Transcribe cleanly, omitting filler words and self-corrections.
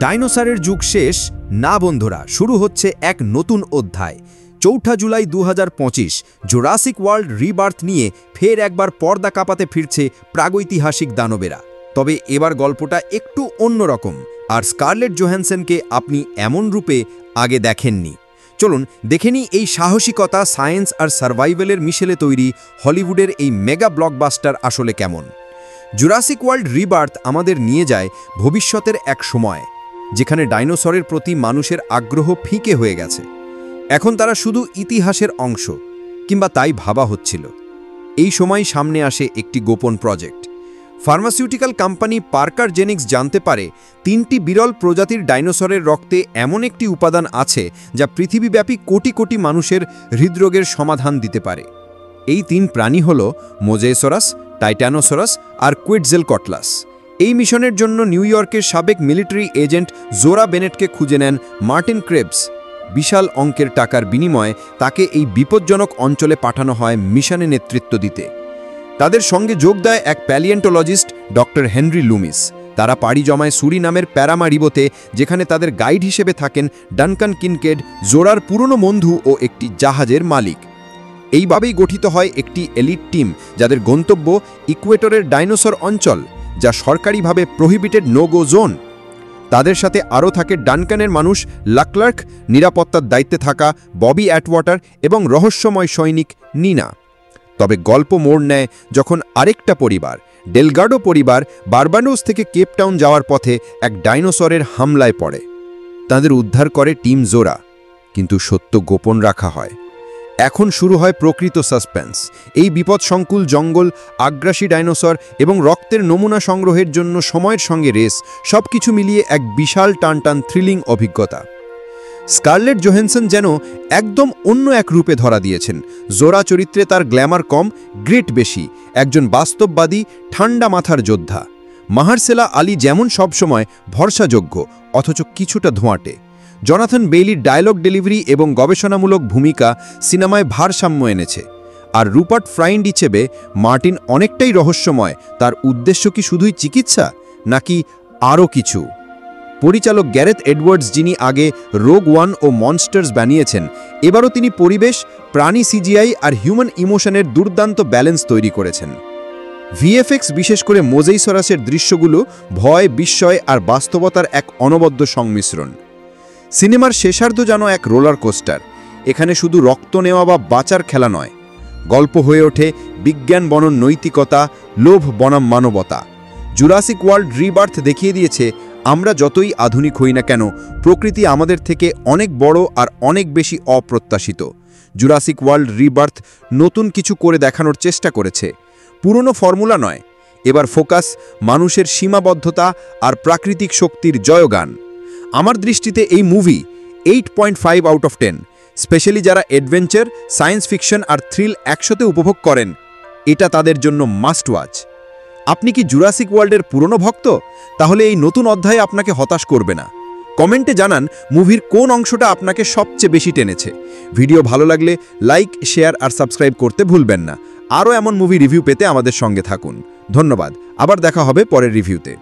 ডাইনোসরের যুগ শেষ না বন্ধুরা, শুরু হচ্ছে এক নতুন অধ্যায়। ৪ জুলাই ২০২৫ জুরাসিক ওয়ার্ল্ড রিবার্থ নিয়ে ফের একবার পর্দা কাঁপাতে ফিরছে প্রাগৈতিহাসিক দানবেরা। তবে এবার গল্পটা একটু অন্যরকম, আর স্কারলেট জোহানসনকে আপনি এমন রূপে আগে দেখেননি। চলুন দেখে নিই এই সাহসিকতা, সায়েন্স আর সার্ভাইভালের মিশেলে তৈরি হলিউডের এই মেগা ব্লকবাস্টার আসলে কেমন। জুরাসিক ওয়ার্ল্ড রিবার্থ আমাদের নিয়ে যায় ভবিষ্যতের এক সময়, যেখানে ডাইনোসরের প্রতি মানুষের আগ্রহ ফিকে হয়ে গেছে। এখন তারা শুধু ইতিহাসের অংশ, কিংবা তাই ভাবা হচ্ছিল। এই সময় সামনে আসে একটি গোপন project. Pharmaceutical company Parker Xenix জানতে পারে ৩টি বিরল প্রজাতির ডাইনোসরের রক্তে এমন একটি উপাদান আছে যা পৃথিবীব্যাপী কোটি কোটি মানুষের হৃদরোগের সমাধান দিতে পারে। এই ৩ প্রাণী হল মোজেসরাস, টাইটানোসরাস আর কুয়েটজেলকটলাস। এই মিশনের জন্য নিউ ইয়র্কের সাবেক মিলিটারি এজেন্ট জোরা বেনেটকে খুঁজে নেন মার্টিন ক্রেবস। বিশাল অঙ্কের টাকার বিনিময়ে তাকে এই বিপজ্জনক অঞ্চলে পাঠানো হয় মিশনে নেতৃত্ব দিতে। তাদের সঙ্গে যোগ দেয় এক প্যালিয়েন্টোলজিস্ট ডক্টর হেনরি লুমিস। তারা পাড়ি জমায় সুরিনামের প্যারামারিবোতে, যেখানে তাদের গাইড হিসেবে থাকেন ডানকান কিনকেড, জোরার পুরনো বন্ধু ও একটি জাহাজের মালিক। এইভাবেই গঠিত হয় একটি এলিট টিম, যাদের গন্তব্য ইকুয়েটরের ডাইনোসর অঞ্চল, যা সরকারিভাবে প্রহিবিটেড নো গো জোন। তাদের সাথে আরও থাকে ডানকানের মানুষ লাক্লার্ক, নিরাপত্তার দায়িত্বে থাকা ববি অ্যাটওয়াটার এবং রহস্যময় সৈনিক নিনা। তবে গল্প মোড় নেয় যখন আরেকটা পরিবার, ডেলগাডো পরিবার, বারবাডোস থেকে কেপটাউন যাওয়ার পথে এক ডাইনোসরের হামলায় পড়ে। তাদের উদ্ধার করে টিম জোরা, কিন্তু সত্য গোপন রাখা হয়। এখন শুরু হয় প্রকৃত সাসপেন্স। এই বিপদসংকুল জঙ্গল, আগ্রাসী ডাইনোসর এবং রক্তের নমুনা সংগ্রহের জন্য সময়ের সঙ্গে রেস, সবকিছু মিলিয়ে এক বিশাল টানটান থ্রিলিং অভিজ্ঞতা। স্কারলেট জোহানসন যেন একদম অন্য এক রূপে ধরা দিয়েছেন। জোরা চরিত্রে তার গ্ল্যামার কম, গ্রিট বেশি, একজন বাস্তববাদী ঠান্ডা মাথার যোদ্ধা। মাহারসেলা আলী যেমন সবসময় ভরসাযোগ্য, অথচ কিছুটা ধোঁয়াটে। জনাথন বেইলির ডায়লগ ডেলিভারি এবং গবেষণামূলক ভূমিকা সিনেমায় ভারসাম্য এনেছে। আর রুপার্ট ফ্রাইন্ড হিসেবে মার্টিন অনেকটাই রহস্যময়। তার উদ্দেশ্য কি শুধুই চিকিৎসা, নাকি আরও কিছু? পরিচালক গ্যারেথ এডওয়ার্ডস, যিনি আগে রোগ ওয়ান ও মনস্টার্স বানিয়েছেন, এবারও তিনি পরিবেশ, প্রাণী, সিজিআই আর হিউম্যান ইমোশনের দুর্দান্ত ব্যালেন্স তৈরি করেছেন। ভিএফএক্স, বিশেষ করে মোজেইসরাসের দৃশ্যগুলো ভয়, বিস্ময় আর বাস্তবতার এক অনবদ্য সংমিশ্রণ। সিনেমার শেষার্ধ যেন এক রোলার কোস্টার। এখানে শুধু রক্ত নেওয়া বা বাঁচার খেলা নয়, গল্প হয়ে ওঠে বিজ্ঞান বনাম নৈতিকতা, লোভ বনাম মানবতা। জুরাসিক ওয়ার্ল্ড রিবার্থ দেখিয়ে দিয়েছে, আমরা যতই আধুনিক হই না কেন, প্রকৃতি আমাদের থেকে অনেক বড় আর অনেক বেশি অপ্রত্যাশিত। জুরাসিক ওয়ার্ল্ড রিবার্থ নতুন কিছু করে দেখানোর চেষ্টা করেছে। পুরনো ফর্মুলা নয়, এবার ফোকাস মানুষের সীমাবদ্ধতা আর প্রাকৃতিক শক্তির জয়গান। আমার দৃষ্টিতে এই মুভি 8.5 আউট অফ 10। স্পেশালি যারা অ্যাডভেঞ্চার, সায়েন্স ফিকশন আর থ্রিল একসাথে উপভোগ করেন, এটা তাদের জন্য মাস্ট ওয়াচ। আপনি কি জুরাসিক ওয়ার্ল্ডের পুরনো ভক্ত? তাহলে এই নতুন অধ্যায়ে আপনাকে হতাশ করবে না। কমেন্টে জানান মুভির কোন অংশটা আপনাকে সবচেয়ে বেশি টেনেছে। ভিডিও ভালো লাগলে লাইক, শেয়ার আর সাবস্ক্রাইব করতে ভুলবেন না। আরও এমন মুভি রিভিউ পেতে আমাদের সঙ্গে থাকুন। ধন্যবাদ। আবার দেখা হবে পরের রিভিউতে।